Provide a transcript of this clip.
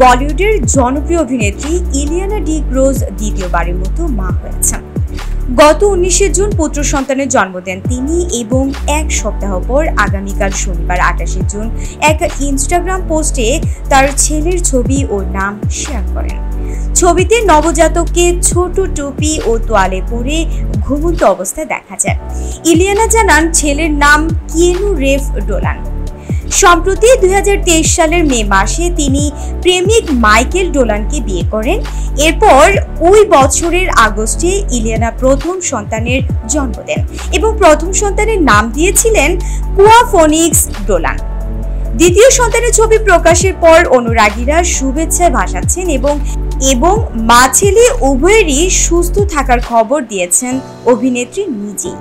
বলিউডের জনপ্রিয় অভিনেত্রী ইলিয়ানা ডিক্রুজ দ্বিতীয়বারের মতো মা হয়েছেন। গত 19 জুন পুত্র সন্তানের জন্ম দেন তিনি এবং এক সপ্তাহ পর আগামীকাল শনিবার 28 জুন এক ইনস্টাগ্রাম পোস্টে তার ছেলের ছবি ও নাম শেয়ার করেন। ছবিতে নবজাতককে ছোট টুপি ও তোয়ালে পরে ঘুমন্ত অবস্থায় দেখা যায়। ইলিয়ানা জানান ছেলের নাম কিয়েনু রেভ ডোলান। সম্প্রতি 2023 সালের মে মাসে তিনি প্রেমিক মাইকেল ডোলানকে বিয়ে করেন। এরপর ওই বছরের আগস্টে ইলিয়ানা প্রথম সন্তানের জন্ম দেন এবং প্রথম সন্তানের নাম দিয়েছিলেন কুয়া ফোনিক্স ডোলান। দ্বিতীয় সন্তানের ছবি প্রকাশের পর অনুরাগীরা শুভেচ্ছা ভাসাচ্ছেন এবং মা ছেলে উভয়েরই সুস্থ থাকার খবর দিয়েছেন অভিনেত্রী নিজেই।